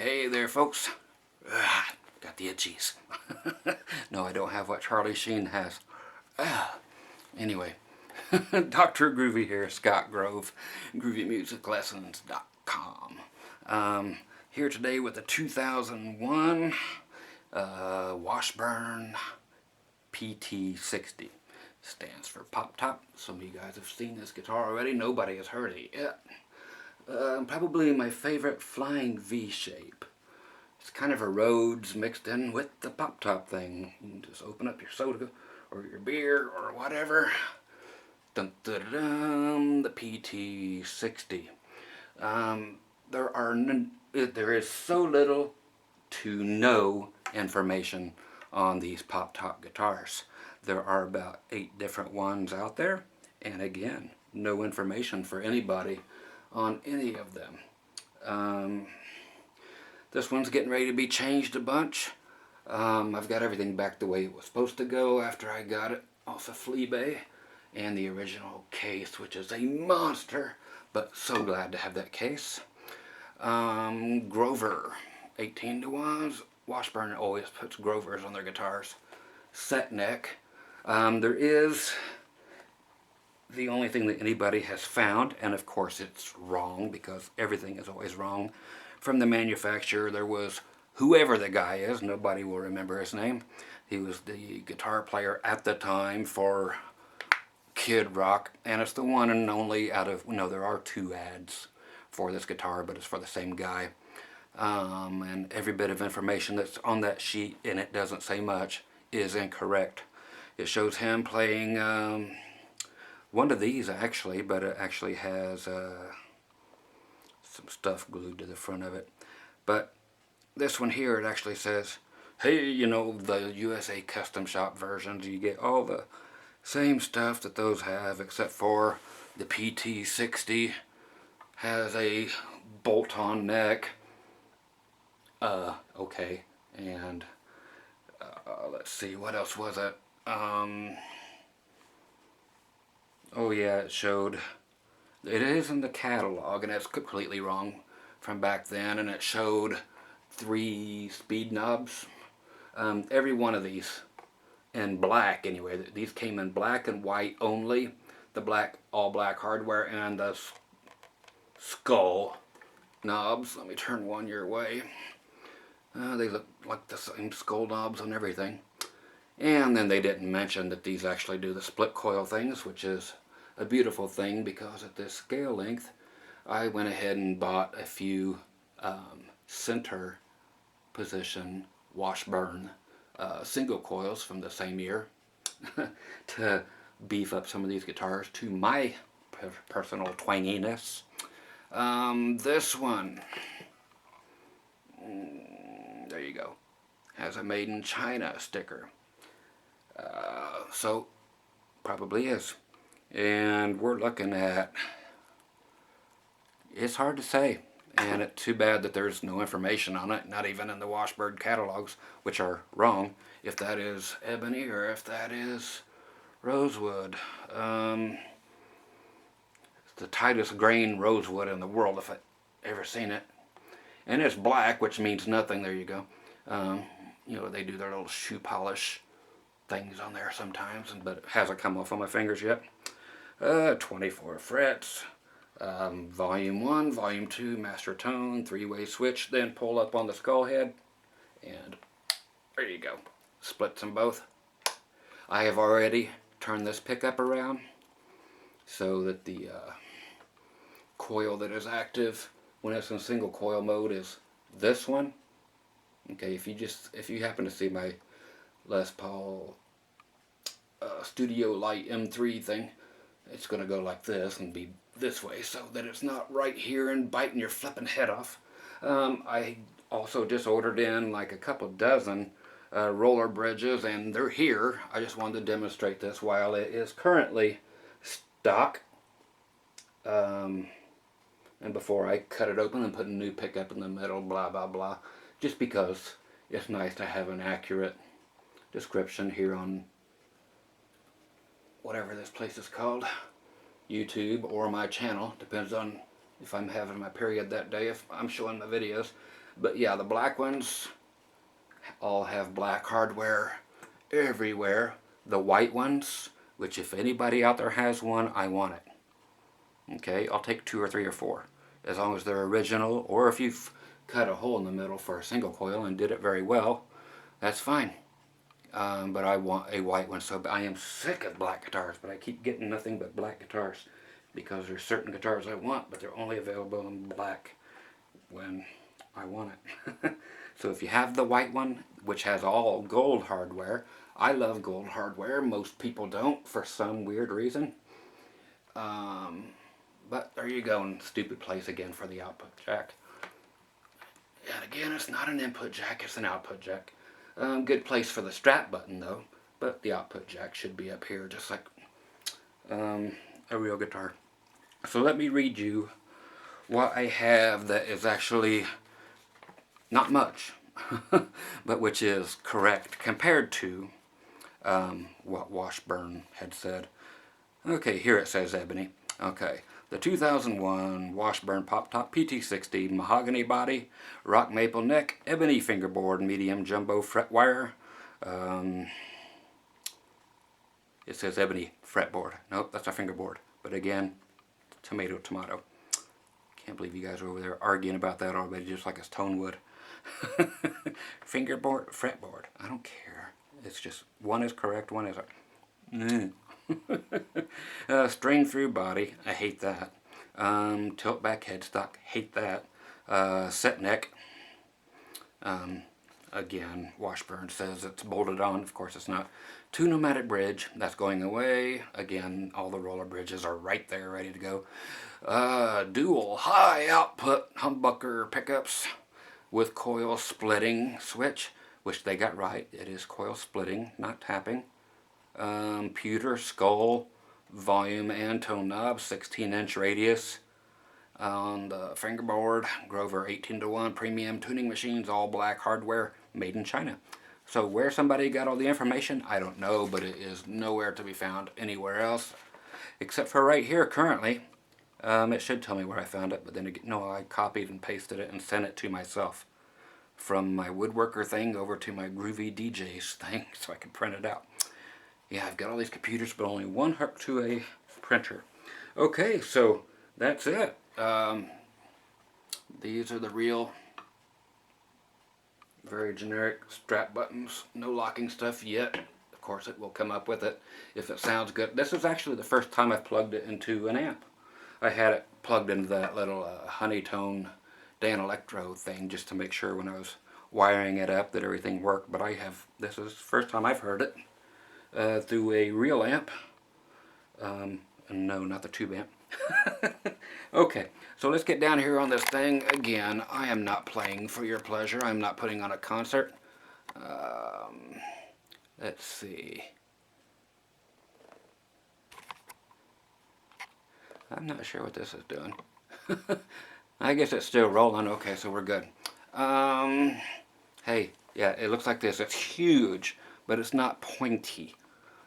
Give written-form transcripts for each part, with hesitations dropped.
Hey there, folks. Got the itchies. No, I don't have what Charlie Sheen has. Anyway, Dr. Groovy here, Scott Grove, GroovyMusicLessons.com. Here today with the 2001 Washburn PT60. Stands for Pop Top. Some of you guys have seen this guitar already. Nobody has heard it yet. Probably my favorite flying V shape. It's kind of a Rhodes mixed in with the pop top thing. You can just open up your soda or your beer or whatever. Dun, dun, dun, dun, the PT60. There is so little to no information on these pop top guitars. There are about 8 different ones out there, and again, no information for anybody on any of them. This one's getting ready to be changed a bunch. I've got everything back the way it was supposed to go after I got it off of Fleabay, and the original case, which is a monster, but so glad to have that case. Grover 18 to 1s. Washburn always puts Grovers on their guitars. Set neck. There is the only thing that anybody has found, and of course it's wrong because everything is always wrong, from the manufacturer. There was whoever the guy is, nobody will remember his name. He was the guitar player at the time for Kid Rock, and it's the one and only out of, there are 2 ads for this guitar, but it's for the same guy. And every bit of information that's on that sheet, and it doesn't say much, is incorrect. It shows him playing one of these actually, but it actually has some stuff glued to the front of it. But this one here, it actually says, hey, the USA Custom Shop versions, you get all the same stuff that those have, except for the PT60 has a bolt-on neck. Okay, and let's see, what else was it? Oh yeah, it showed, it is in the catalog, and it's completely wrong from back then, and it showed 3 speed knobs. Every one of these in black anyway. These came in black and white only. The black, all black hardware, and the skull knobs. Let me turn one your way. They look like the same skull knobs on everything. And then they didn't mention that these actually do the split coil things, which is a beautiful thing, because at this scale length I went ahead and bought a few center position Washburn single coils from the same year to beef up some of these guitars to my personal twanginess. This one, there you go, has a made in China sticker. So probably is. And we're looking at, it's hard to say, and it's too bad that there's no information on it, not even in the Washburn catalogs, which are wrong, if that is ebony or if that is rosewood. It's the tightest grain rosewood in the world, if I've ever seen it. And it's black, which means nothing. There you go. They do their little shoe polish things on there sometimes, but it hasn't come off on my fingers yet. 24 frets, volume 1, volume 2, master tone, 3-way switch, then pull up on the skull head, and there you go. Splits them both. I have already turned this pickup around so that the coil that is active when it's in single coil mode is this one. Okay, if you happen to see my Les Paul Studio Light M3 thing, it's going to go like this and be this way, so that it's not right here and biting your flipping head off. I also just ordered in like a couple dozen roller bridges, and they're here. I just wanted to demonstrate this while it is currently stock. And before I cut it open and put a new pickup in the middle, blah blah blah, just because it's nice to have an accurate description here on whatever this place is called, YouTube or my channel, depends on if I'm having my period that day, if I'm showing my videos. But yeah, the black ones all have black hardware everywhere. The white ones, which if anybody out there has one, I want it. Okay, I'll take 2 or 3 or 4, as long as they're original, or if you've cut a hole in the middle for a single coil and did it very well, that's fine. But I want a white one, so I am sick of black guitars, but I keep getting nothing but black guitars, because there's certain guitars I want, but they're only available in black when I want it. So if you have the white one, which has all gold hardware, I love gold hardware. Most people don't for some weird reason. But there you go, in stupid place again for the output jack. And again, it's not an input jack, it's an output jack. Good place for the strap button though, but the output jack should be up here just like a real guitar. So let me read you what I have that is actually not much, but which is correct compared to what Washburn had said. Okay, here it says Ebony. Okay, the 2001 Washburn Pop Top PT60 mahogany body, rock maple neck, ebony fingerboard, medium jumbo fret wire. It says ebony fretboard. Nope, that's a fingerboard. But again, tomato, tomato. Can't believe you guys are over there arguing about that already, just like it's tone wood. Fingerboard, fretboard. I don't care. It's just one is correct, one isn't. String through body. I hate that. Tilt back headstock. Hate that. Set neck. Again, Washburn says it's bolted on. Of course it's not. 2 pneumatic bridge. That's going away. Again, all the roller bridges are right there ready to go. Dual high output humbucker pickups with coil splitting switch, which they got right. It is coil splitting, not tapping. Pewter skull volume and tone knob, 16-inch radius. On the fingerboard, Grover 18-to-1 premium tuning machines, all black hardware, made in China. So where somebody got all the information, I don't know, but it is nowhere to be found anywhere else, except for right here currently. It should tell me where I found it, but then again, no, I copied and pasted it and sent it to myself from my woodworker thing over to my Groovy DJs thing so I could print it out. Yeah, I've got all these computers, but only one hooked to a printer. Okay, so that's it. These are the real, very generic strap buttons. No locking stuff yet. Of course, it will come up with it if it sounds good. This is actually the first time I've plugged it into an amp. I had it plugged into that little Honeytone Dan Electro thing just to make sure when I was wiring it up that everything worked. But this is the first time I've heard it through a real amp. No, not the tube amp. Okay, so let's get down here on this thing. Again, I am not playing for your pleasure. I'm not putting on a concert. Let's see. I'm not sure what this is doing. I guess it's still rolling. Okay, so we're good. Hey, yeah, it looks like this. It's huge, but it's not pointy.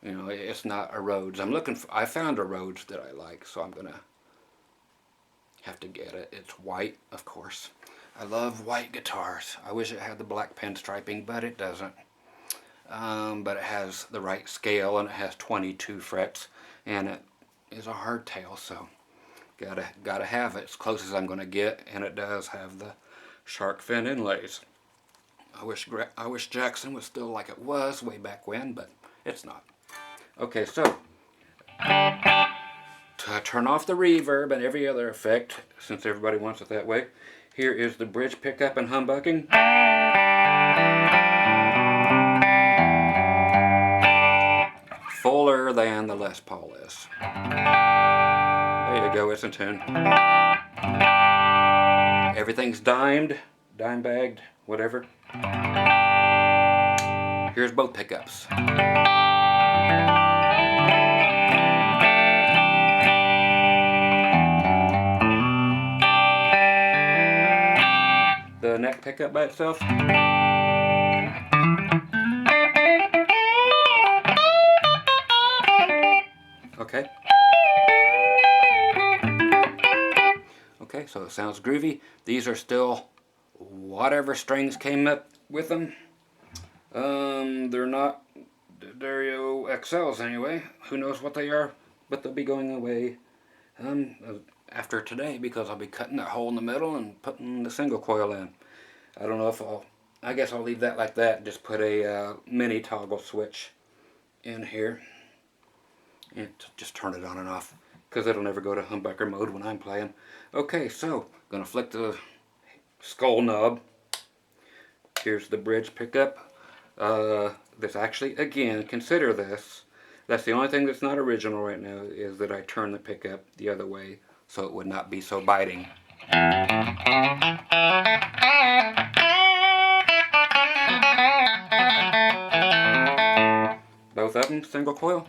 You know, it's not a Rhodes. I found a Rhodes that I like, so I'm gonna have to get it. It's white, of course. I love white guitars. I wish it had the black pinstriping, but it doesn't. But it has the right scale, and it has 22 frets, and it is a hardtail, so gotta have it. As close as I'm gonna get, and it does have the shark fin inlays. I wish Jackson was still like it was way back when, but it's not. Okay, so to turn off the reverb and every other effect, since everybody wants it that way, here is the bridge pickup and humbucking. Fuller than the Les Paul is. There you go, it's in tune. Everything's dimed, dime bagged, whatever. Here's both pickups. The neck pickup by itself. Okay. Okay, so it sounds groovy. These are still whatever strings came up with them. They're not Dario XLs anyway. Who knows what they are, but they'll be going away after today, because I'll be cutting that hole in the middle and putting the single coil in. I don't know if I guess I'll leave that like that and just put a mini toggle switch in here and just turn it on and off, because it'll never go to humbucker mode when I'm playing. Okay, so gonna flick the skull knob. Here's the bridge pickup. This actually, again, consider this. That's the only thing that's not original right now, is that I turn the pickup the other way so it would not be so biting. Both of them, single coil.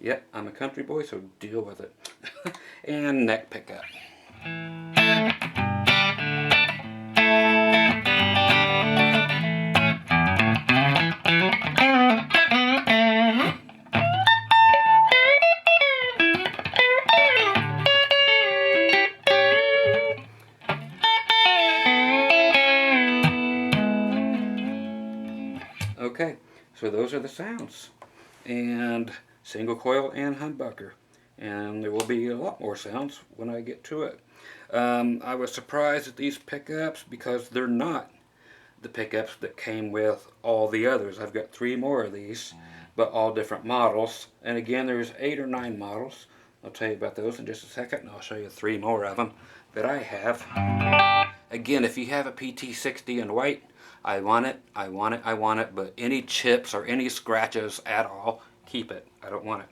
Yep, I'm a country boy, so deal with it. And neck pickup. Okay, so those are the sounds. And single coil and humbucker. And there will be a lot more sounds when I get to it. I was surprised at these pickups because they're not the pickups that came with all the others. I've got 3 more of these, but all different models. And again, there's 8 or 9 models. I'll tell you about those in just a second, and I'll show you 3 more of them that I have. Again, if you have a PT60 in white, I want it, I want it, I want it, but any chips or any scratches at all, keep it. I don't want it.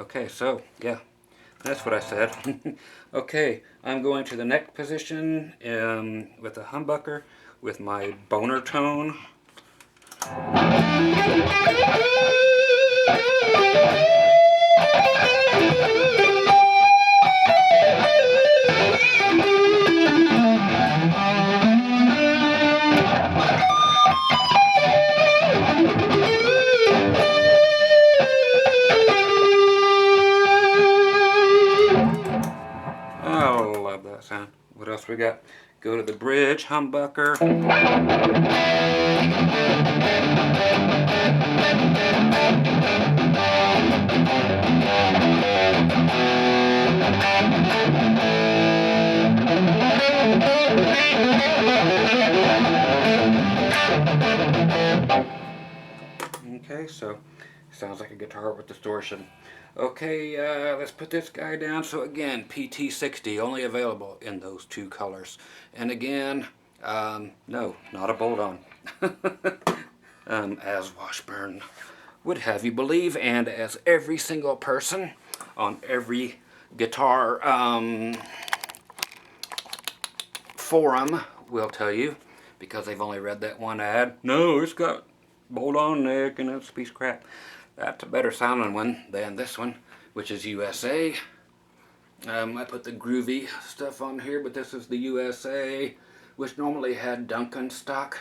Okay, so, yeah, that's what I said. Okay, I'm going to the neck position with the humbucker with my boner tone. Oh, love that sound. What else we got? Go to the bridge humbucker. Okay, so sounds like a guitar with distortion. Okay, let's put this guy down. So again, PT60, only available in those 2 colors. And again, no, not a bolt-on. As Washburn would have you believe, and as every single person on every guitar forum will tell you, because they've only read that one ad. No, it's got bolt-on neck and it's a piece of crap. That's a better sounding one than this one, which is USA. I put the Groovy stuff on here, but this is the USA, which normally had Duncan stock.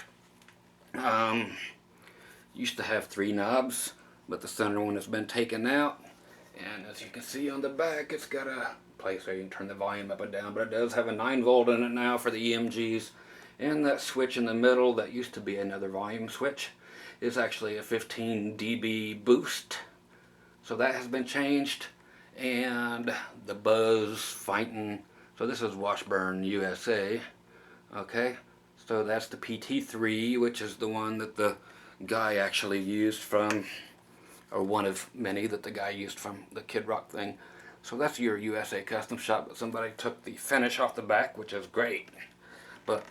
Used to have 3 knobs, but the center one has been taken out. And as you can see on the back, it's got a place where you can turn the volume up and down, but it does have a 9 volt in it now for the EMGs. And that switch in the middle, that used to be another volume switch, is actually a 15 dB boost. So that has been changed. And the buzz fighting. So this is Washburn USA. Okay, so that's the PT3, which is the one that the guy actually used from, or one of many that the guy used from the Kid Rock thing. So that's your USA custom shop, but somebody took the finish off the back, which is great. But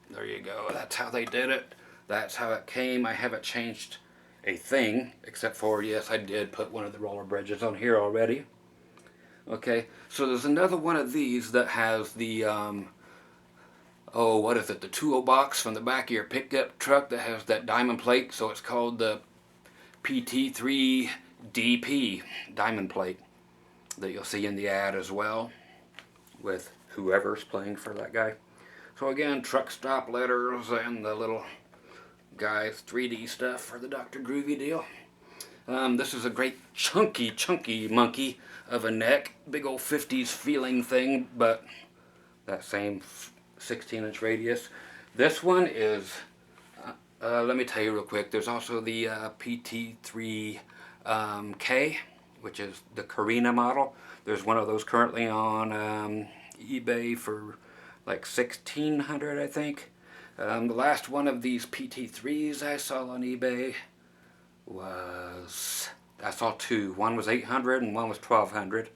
there you go, that's how they did it. That's how it came. I haven't changed a thing, except for, yes, I did put one of the roller bridges on here already. Okay, so there's another one of these that has the, oh, what is it, the 2.0 box from the back of your pickup truck that has that diamond plate, so it's called the PT3 DP diamond plate that you'll see in the ad as well, with whoever's playing for that guy. So again, truck stop letters and the little guys 3D stuff for the Dr. Groovy deal. This is a great chunky monkey of a neck. Big old 50s feeling thing, but that same 16-inch radius. This one is, let me tell you real quick, there's also the PT3K, which is the Karina model. There's one of those currently on eBay for like $1,600, I think. The last one of these PT3s I saw on eBay was, I saw two. One was $800 and one was $1,200.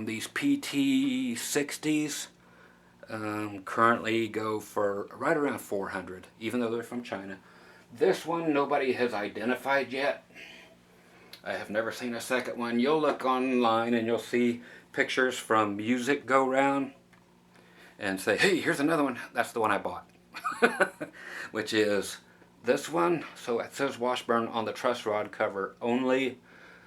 These PT60s currently go for right around $400, even though they're from China. This one nobody has identified yet. I have never seen a second one. You'll look online and you'll see pictures from Music Go Round and say, hey, here's another one. That's the one I bought. Which is this one. So it says Washburn on the truss rod cover only.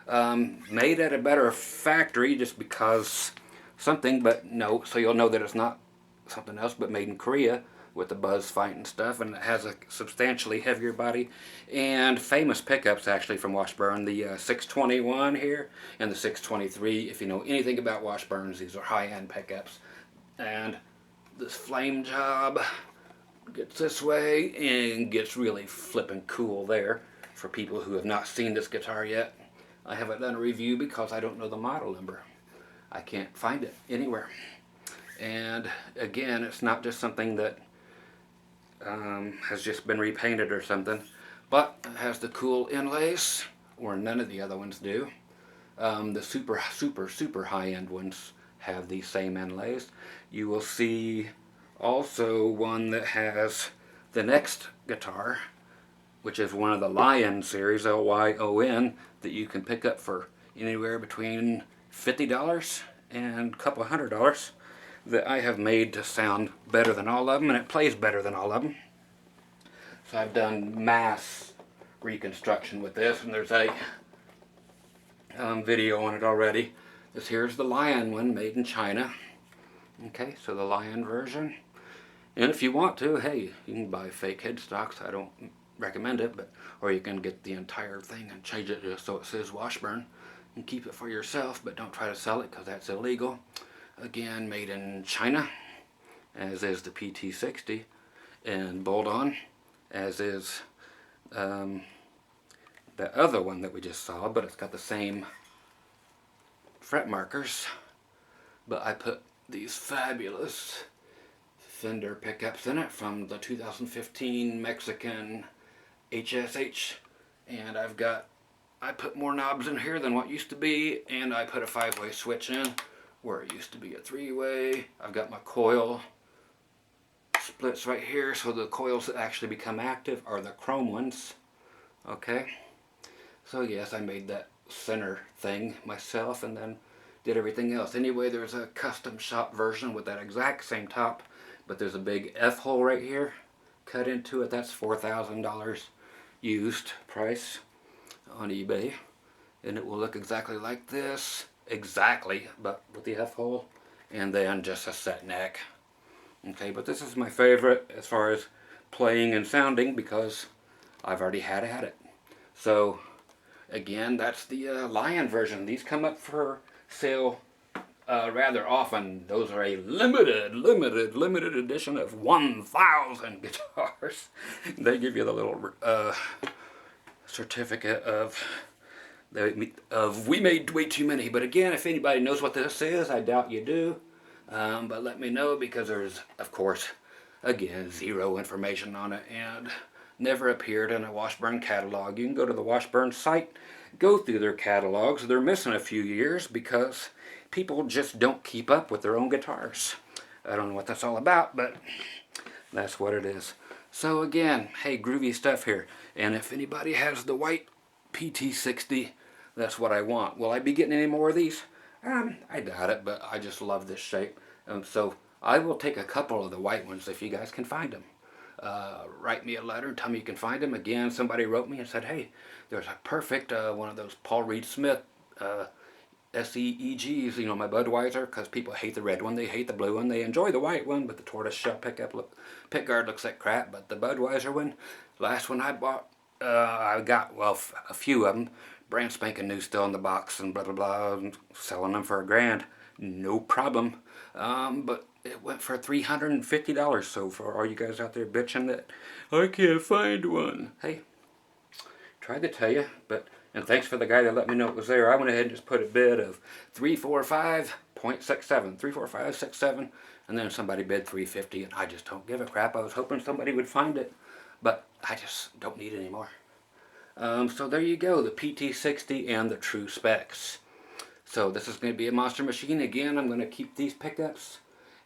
Made at a better factory just because something, but no. So you'll know that it's not something else, but made in Korea with the buzz fight and stuff, and it has a substantially heavier body and famous pickups actually from Washburn. The 621 here and the 623. If you know anything about Washburns, these are high-end pickups. And this flame job gets this way and gets really flippin' cool there for people who have not seen this guitar yet. I haven't done a review because I don't know the model number. I can't find it anywhere. And again, it's not just something that has just been repainted or something, but it has the cool inlays, or none of the other ones do. The super high-end ones have these same inlays. You will see also one that has the next guitar, which is one of the Lion series, Lyon, that you can pick up for anywhere between $50 and a couple $100, that I have made to sound better than all of them, and it plays better than all of them. So I've done mass reconstruction with this, and there's a video on it already. This here's the Lion one, made in China. Okay, so the Lion version. And if you want to, hey, you can buy fake headstocks. I don't recommend it, but or you can get the entire thing and change it just so it says Washburn and keep it for yourself, but don't try to sell it because that's illegal. Again, made in China, as is the PT60, and bolt-on, as is the other one that we just saw, but it's got the same fret markers. But I put these fabulous Fender pickups in it from the 2015 Mexican HSH, and I put more knobs in here than what used to be, and I put a 5-way switch in where it used to be a 3-way. I've got my coil splits right here, so the coils that actually become active are the chrome ones. Okay, so yes, I made that center thing myself and then did everything else. Anyway, there's a custom shop version with that exact same top, but there's a big F hole right here cut into it. That's $4,000 used price on eBay, and it will look exactly like this, exactly, but with the F hole, and then just a set neck. Okay, but this is my favorite as far as playing and sounding because I've already had at it. So again, that's the Lion version. These come up for sale rather often. Those are a limited edition of 1,000 guitars. They give you the little certificate of we made way too many. But again, if anybody knows what this is, I doubt you do. But let me know, because there's, of course, again, zero information on it and never appeared in a Washburn catalog. You can go to the Washburn site, go through their catalogs. They're missing a few years because people just don't keep up with their own guitars. I don't know what that's all about, but that's what it is. So again, hey, groovy stuff here. And if anybody has the white PT60, that's what I want. Will I be getting any more of these? I doubt it, but I just love this shape. So I will take a couple of the white ones if you guys can find them. Write me a letter and tell me you can find them. Again, somebody wrote me and said, hey, there's a perfect one of those Paul Reed Smith SEEGs, you know, my Budweiser, because people hate the red one, they hate the blue one, they enjoy the white one, but the tortoiseshell pick guard looks like crap. But the Budweiser one, last one I bought, I got, well, a few of them, brand spanking new, still in the box, and blah blah blah, and selling them for $1,000, no problem. But it went for $350. So for all you guys out there bitching that I can't find one, hey, tried to tell you, but, and thanks for the guy that let me know it was there. I went ahead and just put a bid of 345.67, 34567, and then somebody bid 350, and I just don't give a crap. I was hoping somebody would find it, but I just don't need it anymore. So there you go, the PT60 and the true specs. So this is going to be a monster machine. Again, I'm going to keep these pickups,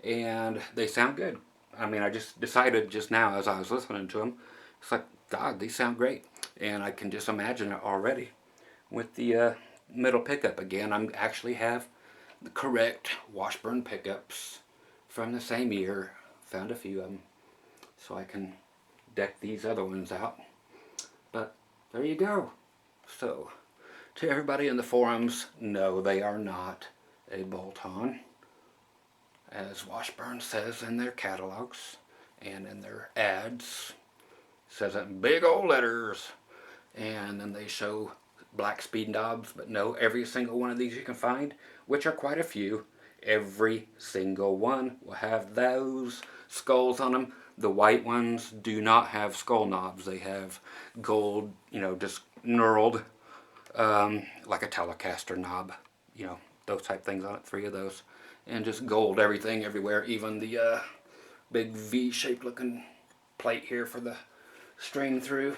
and they sound good. I mean, I just decided just now as I was listening to them, it's like, God, these sound great. And I can just imagine it already. With the middle pickup again, I actually have the correct Washburn pickups from the same year. Found a few of them, so I can deck these other ones out. But there you go. So, to everybody in the forums, no, they are not a bolt-on, as Washburn says in their catalogs and in their ads. Says it in big old letters. And then they show black speed knobs, but no, every single one of these you can find, which are quite a few, every single one will have those skulls on them. The white ones do not have skull knobs. They have gold, you know, just knurled, like a Telecaster knob, you know, those type things on it, 3 of those. And just gold everything everywhere, even the big V-shaped looking plate here for the string through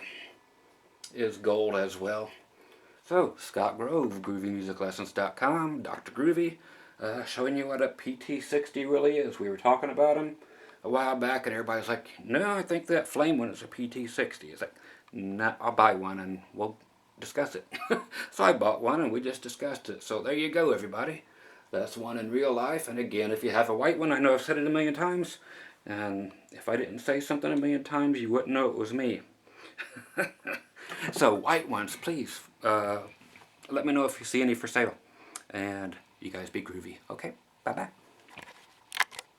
is gold as well. So, Scott Grove, GroovyMusicLessons.com, Dr. Groovy, showing you what a PT60 really is. We were talking about them a while back, and everybody's like, no, I think that flame one is a PT60. It's like, nah, I'll buy one and we'll discuss it. So I bought one and we just discussed it. So there you go, everybody. That's one in real life. And again, if you have a white one, I know I've said it a million times, and if I didn't say something a million times, you wouldn't know it was me. So white ones, please, let me know if you see any for sale. And you guys be groovy. Okay, bye-bye.